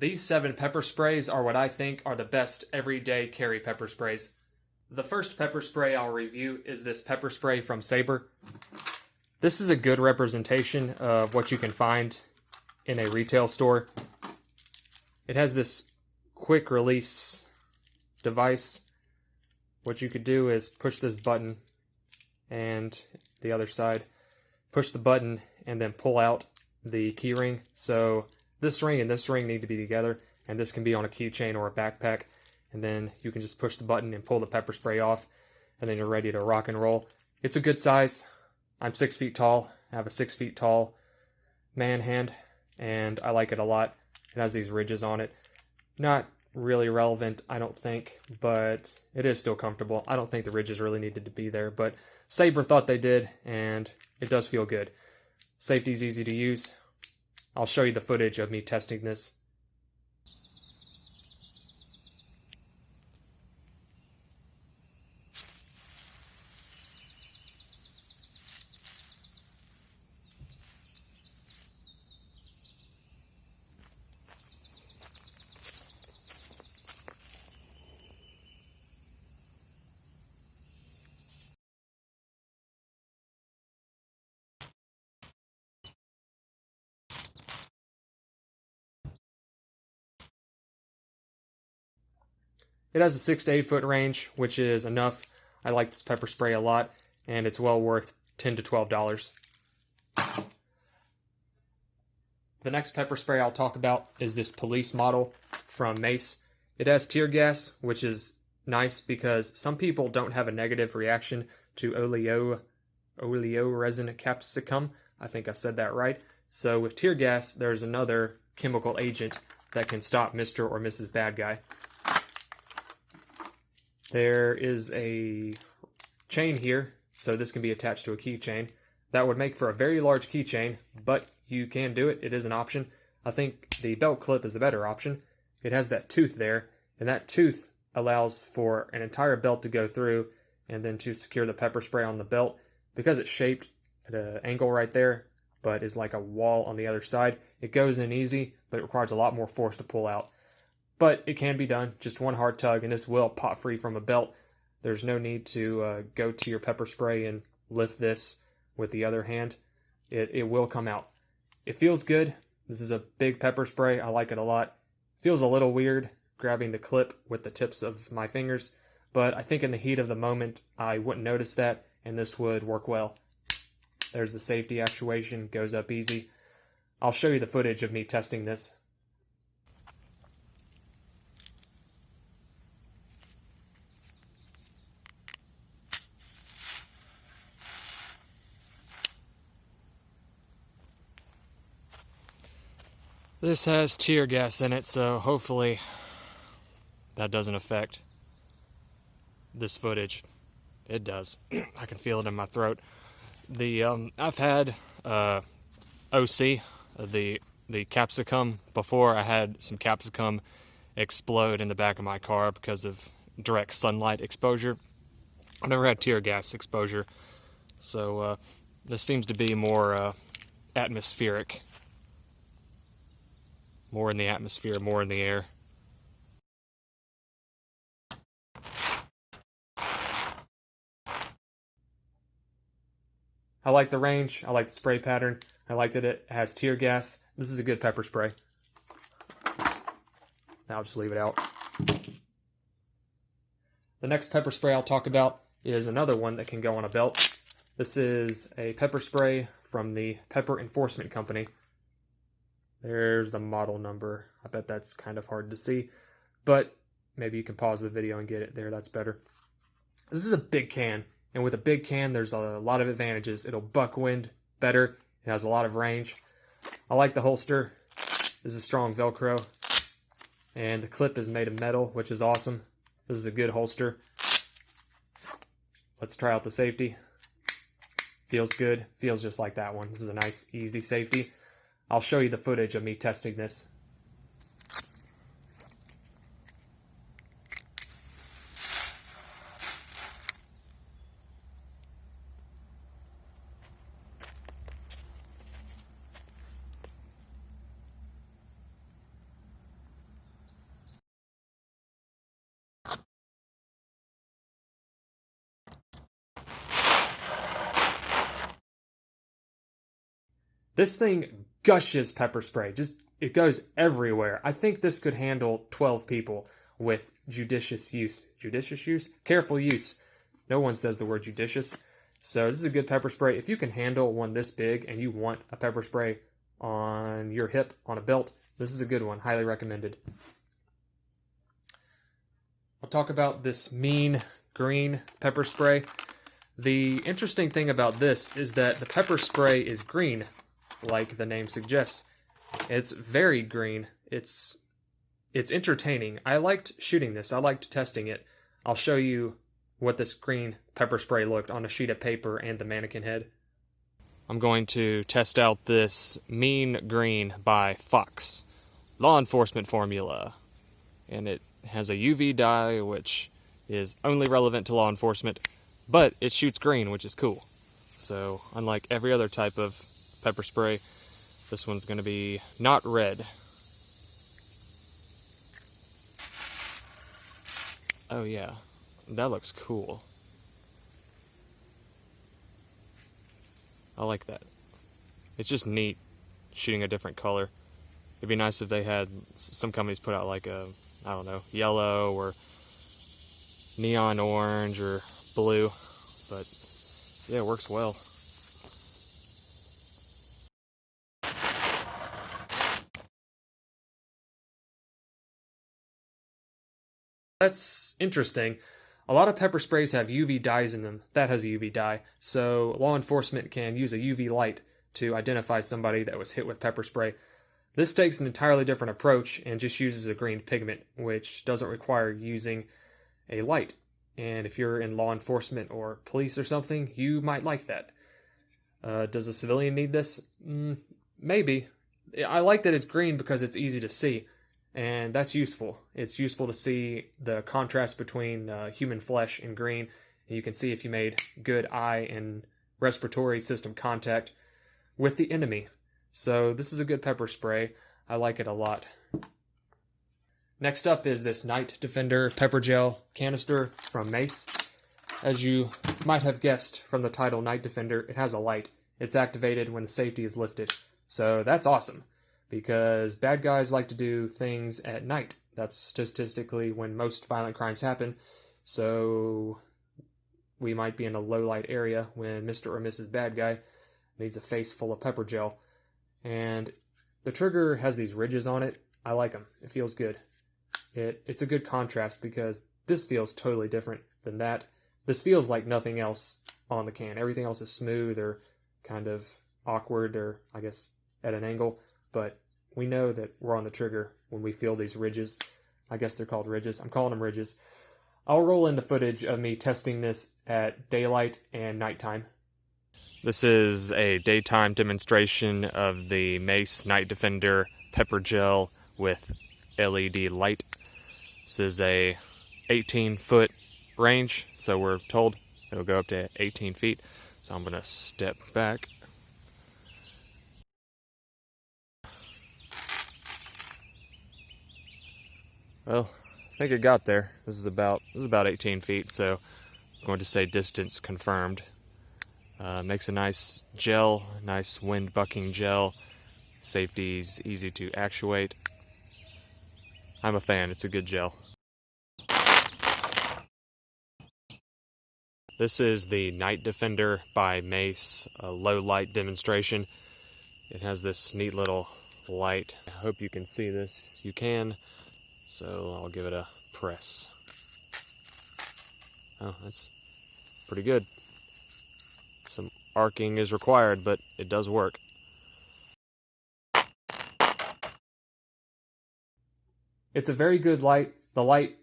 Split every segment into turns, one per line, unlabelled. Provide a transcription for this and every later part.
These 7 pepper sprays are what I think are the best everyday carry pepper sprays. The first pepper spray I'll review is this pepper spray from Sabre. This is a good representation of what you can find in a retail store. It has this quick release device. What you could do is push this button and the other side. Push the button and then pull out the key ring. So this ring and this ring need to be together, and this can be on a keychain or a backpack. And then you can just push the button and pull the pepper spray off, and then you're ready to rock and roll. It's a good size. I'm 6 feet tall. I have a 6 feet tall man hand, and I like it a lot. It has these ridges on it. Not really relevant, I don't think, but it is still comfortable. I don't think the ridges really needed to be there, but Sabre thought they did, and it does feel good. Safety's easy to use. I'll show you the footage of me testing this. It has a 6 to 8 foot range, which is enough. I like this pepper spray a lot, and it's well worth $10 to $12. The next pepper spray I'll talk about is this police model from Mace. It has tear gas, which is nice because some people don't have a negative reaction to oleoresin capsicum. I think I said that right. So with tear gas, there's another chemical agent that can stop Mr. or Mrs. Bad Guy. There is a chain here, so this can be attached to a keychain. That would make for a very large keychain, but you can do it. It is an option. I think the belt clip is a better option. It has that tooth there, and that tooth allows for an entire belt to go through and then to secure the pepper spray on the belt. Because it's shaped at an angle right there, but is like a wall on the other side, it goes in easy, but it requires a lot more force to pull out. But it can be done, just one hard tug, and this will pop free from a belt. There's no need to go to your pepper spray and lift this with the other hand. It will come out. It feels good. This is a big pepper spray. I like it a lot. Feels a little weird grabbing the clip with the tips of my fingers, but I think in the heat of the moment, I wouldn't notice that, and this would work well. There's the safety actuation, goes up easy. I'll show you the footage of me testing this. This has tear gas in it, so hopefully that doesn't affect this footage. It does. I can feel it in my throat. I've had OC, the capsicum before. I had some capsicum explode in the back of my car because of direct sunlight exposure. I've never had tear gas exposure, so this seems to be more atmospheric. More in the atmosphere, more in the air. I like the range. I like the spray pattern. I liked it. It has tear gas. This is a good pepper spray. Now I'll just leave it out. The next pepper spray I'll talk about is another one that can go on a belt. This is a pepper spray from the Pepper Enforcement Company. There's the model number. I bet that's kind of hard to see, but maybe you can pause the video and get it there. That's better. This is a big can, and with a big can, there's a lot of advantages. It'll buck wind better. It has a lot of range. I like the holster. This is strong Velcro, and the clip is made of metal, which is awesome. This is a good holster. Let's try out the safety. Feels good. Feels just like that one. This is a nice, easy safety. I'll show you the footage of me testing this. This thing gushes pepper spray. Just, it goes everywhere. I think this could handle 12 people with judicious use. Judicious use? Careful use. No one says the word judicious. So this is a good pepper spray. If you can handle one this big and you want a pepper spray on your hip, on a belt, this is a good one. Highly recommended. I'll talk about this mean green pepper spray. The interesting thing about this is that the pepper spray is green, like the name suggests. It's very green. It's entertaining. I liked shooting this. I liked testing it. I'll show you what this green pepper spray looked on a sheet of paper and the mannequin head. I'm going to test out this Mean Green by Fox law enforcement formula. And it has a UV dye, which is only relevant to law enforcement, but it shoots green, which is cool. So unlike every other type of pepper spray, this one's going to be not red. Oh yeah, that looks cool. I like that. It's just neat shooting a different color. It'd be nice if they had, some companies put out like a, I don't know, yellow or neon orange or blue, but yeah, it works well. That's interesting. A lot of pepper sprays have UV dyes in them. That has a UV dye. So law enforcement can use a UV light to identify somebody that was hit with pepper spray. This takes an entirely different approach and just uses a green pigment, which doesn't require using a light. And if you're in law enforcement or police or something, you might like that. Does a civilian need this? Maybe. I like that it's green because it's easy to see. And that's useful. It's useful to see the contrast between human flesh and green. And you can see if you made good eye and respiratory system contact with the enemy. So this is a good pepper spray. I like it a lot. Next up is this Night Defender pepper gel canister from Mace. As you might have guessed from the title Night Defender, it has a light. It's activated when the safety is lifted. So that's awesome, because bad guys like to do things at night. That's statistically when most violent crimes happen. So we might be in a low light area when Mr. or Mrs. Bad Guy needs a face full of pepper gel. And the trigger has these ridges on it. I like them. It feels good. It's a good contrast because this feels totally different than that. This feels like nothing else on the can. Everything else is smooth or kind of awkward or, I guess, at an angle. But we know that we're on the trigger when we feel these ridges. I guess they're called ridges. I'm calling them ridges. I'll roll in the footage of me testing this at daylight and nighttime. This is a daytime demonstration of the Mace Night Defender pepper gel with LED light. This is a 18-foot range, so we're told it'll go up to 18 feet. So I'm going to step back. Well, I think it got there. This is about 18 feet, so I'm going to say distance confirmed. Makes a nice gel, nice wind bucking gel. Safety's easy to actuate. I'm a fan. It's a good gel. This is the Night Defender by Mace, a low light demonstration. It has this neat little light. I hope you can see this. You can. So I'll give it a press. Oh, that's pretty good. Some arcing is required, but it does work. It's a very good light. The light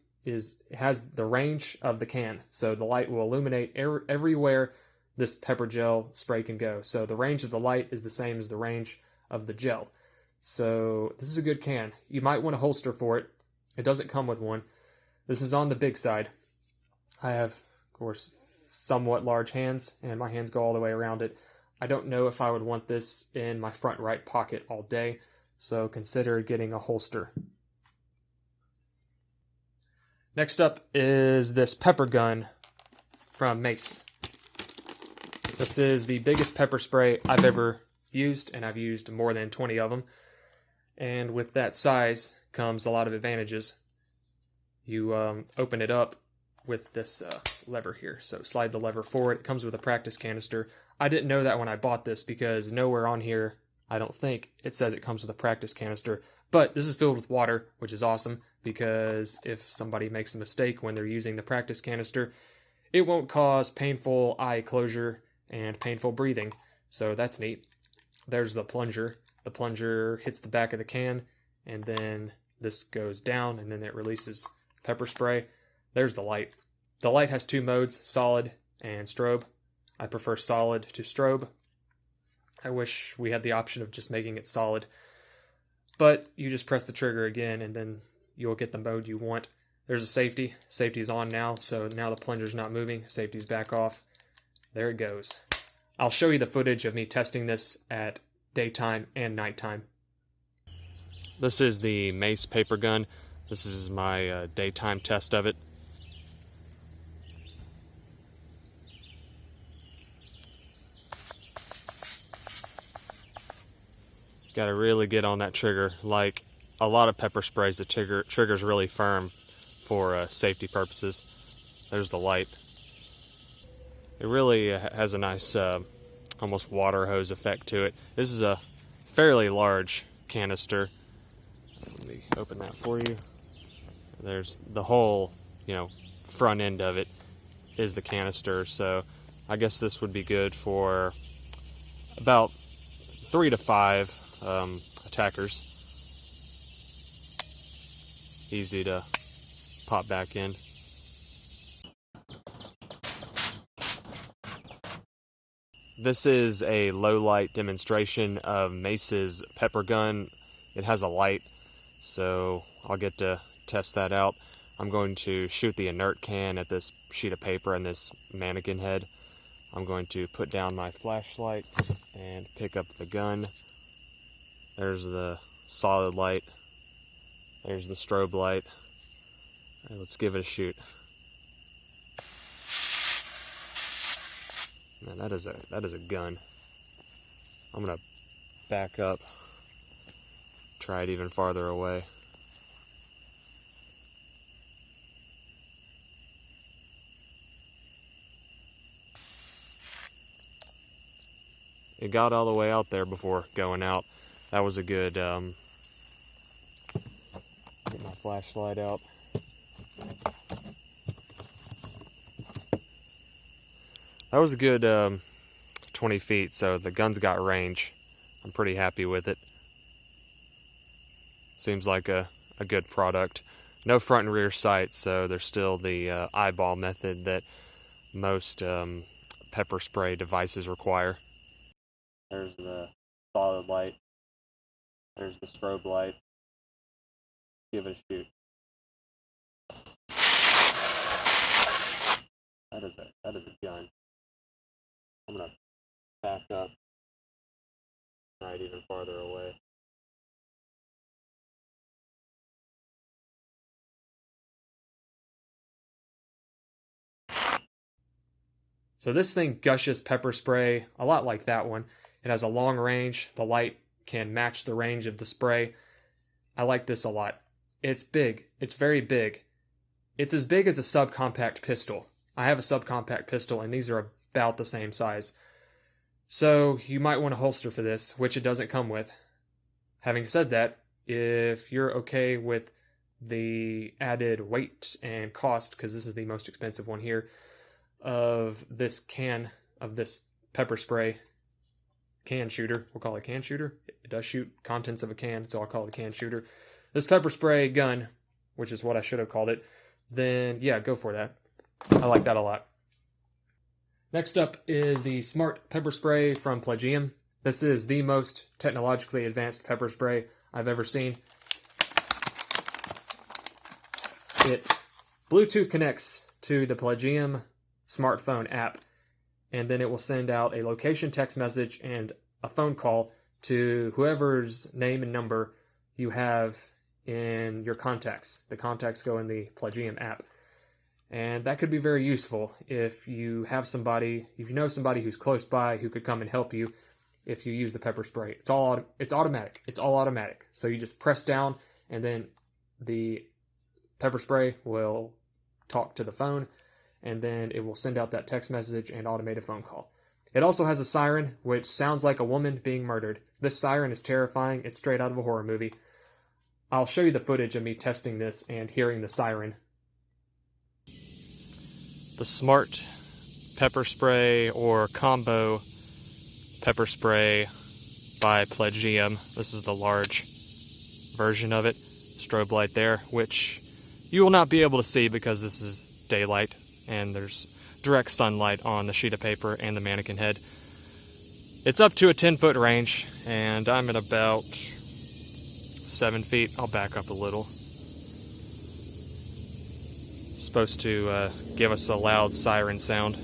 has the range of the can, so the light will illuminate everywhere this pepper gel spray can go. So the range of the light is the same as the range of the gel. So this is a good can. You might want a holster for it. It doesn't come with one. This is on the big side. I have, of course, somewhat large hands, and my hands go all the way around it. I don't know if I would want this in my front right pocket all day, so consider getting a holster. Next up is this pepper gun from Mace. This is the biggest pepper spray I've ever used, and I've used more than 20 of them. And with that size comes a lot of advantages. You open it up with this lever here. So slide the lever forward. It comes with a practice canister. I didn't know that when I bought this because nowhere on here, I don't think, it says it comes with a practice canister. But this is filled with water, which is awesome because if somebody makes a mistake when they're using the practice canister, it won't cause painful eye closure and painful breathing. So that's neat. There's the plunger. The plunger hits the back of the can, and then this goes down, and then it releases pepper spray. There's the light. The light has 2 modes, solid and strobe. I prefer solid to strobe. I wish we had the option of just making it solid. But you just press the trigger again, and then you'll get the mode you want. There's a safety. Safety's on now, so now the plunger's not moving. Safety's back off. There it goes. I'll show you the footage of me testing this at daytime and nighttime. This is the Mace Pepper Gun. This is my daytime test of it. Got to really get on that trigger. Like a lot of pepper sprays, the trigger's really firm for safety purposes. There's the light. It really has a nice almost water hose effect to it. This is a fairly large canister. Let me open that for you. There's the whole, front end of it is the canister. So I guess this would be good for about 3 to 5 attackers. Easy to pop back in. This is a low light demonstration of Mace's Pepper Gun. It has a light, so I'll get to test that out. I'm going to shoot the inert can at this sheet of paper and this mannequin head. I'm going to put down my flashlight and pick up the gun. There's the solid light. There's the strobe light. All right, let's give it a shoot. Man, that is a gun. I'm gonna back up, try it even farther away. It got all the way out there before going out. That was a good, get my flashlight out. That was a good 20 feet, so the gun's got range. I'm pretty happy with it. Seems like a good product. No front and rear sights, so there's still the eyeball method that most pepper spray devices require. There's the solid light. There's the strobe light. Give it a shoot. That is a gun. I'm gonna back up, try it even farther away. So this thing gushes pepper spray a lot like that one. It has a long range. The light can match the range of the spray. I like this a lot. It's big. It's very big. It's as big as a subcompact pistol. I have a subcompact pistol, and these are about the same size. So you might want a holster for this, which it doesn't come with. Having said that, if you're okay with the added weight and cost, because this is the most expensive one here, of this can, of this pepper spray can shooter, we'll call it can shooter. It does shoot contents of a can, so I'll call it a can shooter. This pepper spray gun, which is what I should have called it, then yeah, go for that. I like that a lot. Next up is the Smart Pepper Spray from Plegium. This is the most technologically advanced pepper spray I've ever seen. It Bluetooth connects to the Plegium smartphone app, and then it will send out a location text message and a phone call to whoever's name and number you have in your contacts. The contacts go in the Plegium app. And that could be very useful if you have somebody, if you know somebody who's close by who could come and help you. if you use the pepper spray. It's automatic. It's all automatic. So you just press down, and then the pepper spray will talk to the phone, and then it will send out that text message and automate a phone call. It also has a siren, which sounds like a woman being murdered. This siren is terrifying. It's straight out of a horror movie. I'll show you the footage of me testing this and hearing the siren. The Smart Pepper Spray or Combo Pepper Spray by Plegium. This is the large version of it. Strobe light there, which you will not be able to see because this is daylight and there's direct sunlight on the sheet of paper and the mannequin head. It's up to a 10-foot range, and I'm at about 7 feet. I'll back up a little. It's supposed to give us a loud siren sound.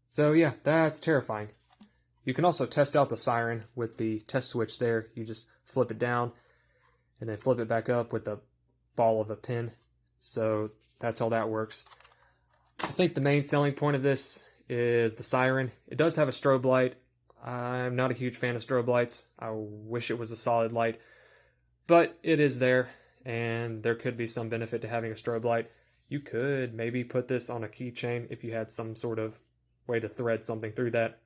So yeah, that's terrifying. You can also test out the siren with the test switch there. You just flip it down and then flip it back up with the ball of a pin. So that's how that works. I think the main selling point of this is the siren. It does have a strobe light. I'm not a huge fan of strobe lights. I wish it was a solid light, but it is there, and there could be some benefit to having a strobe light. You could maybe put this on a keychain if you had some sort of way to thread something through that.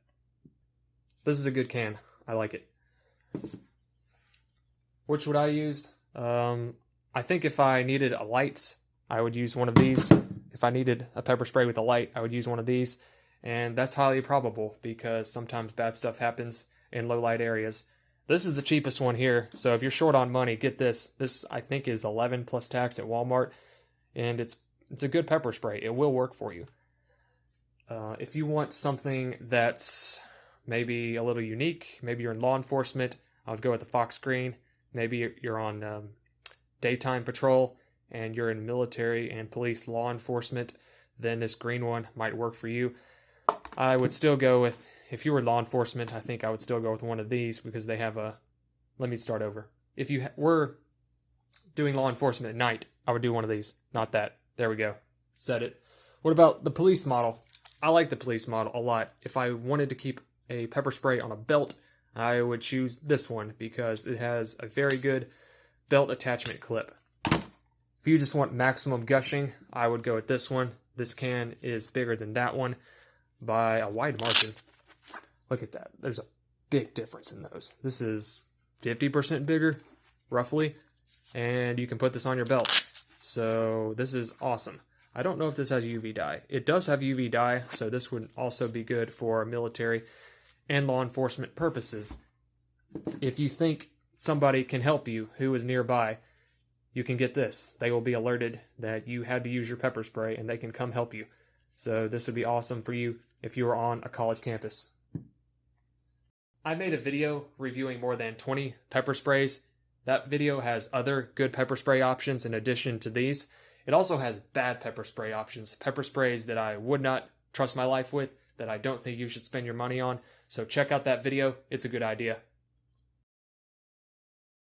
This is a good can. I like it. Which would I use? I think if I needed a light, I would use one of these. If I needed a pepper spray with a light, I would use one of these. And that's highly probable because sometimes bad stuff happens in low light areas. This is the cheapest one here. So if you're short on money, get this. This I think is 11 plus tax at Walmart. And it's a good pepper spray. It will work for you. If you want something that's maybe a little unique, maybe you're in law enforcement, I would go with the Fox Green. Maybe you're on daytime patrol and you're in military and police law enforcement, then this green one might work for you. I would still go with, if you were law enforcement, I think I would still go with one of these because they have a, let me start over. If you were doing law enforcement at night, I would do one of these, not that. There we go. Said it. What about the police model? I like the police model a lot. If I wanted to keep a pepper spray on a belt, I would choose this one because it has a very good belt attachment clip. If you just want maximum gushing, I would go with this one. This can is bigger than that one by a wide margin. Look at that. There's a big difference in those. This is 50% bigger, roughly, and you can put this on your belt. So this is awesome. I don't know if this has UV dye. It does have UV dye, so this would also be good for military and law enforcement purposes. If you think somebody can help you who is nearby, you can get this. They will be alerted that you had to use your pepper spray and they can come help you. So this would be awesome for you if you were on a college campus. I made a video reviewing more than 20 pepper sprays. That video has other good pepper spray options in addition to these. It also has bad pepper spray options, pepper sprays that I would not trust my life with, that I don't think you should spend your money on. So check out that video. It's a good idea.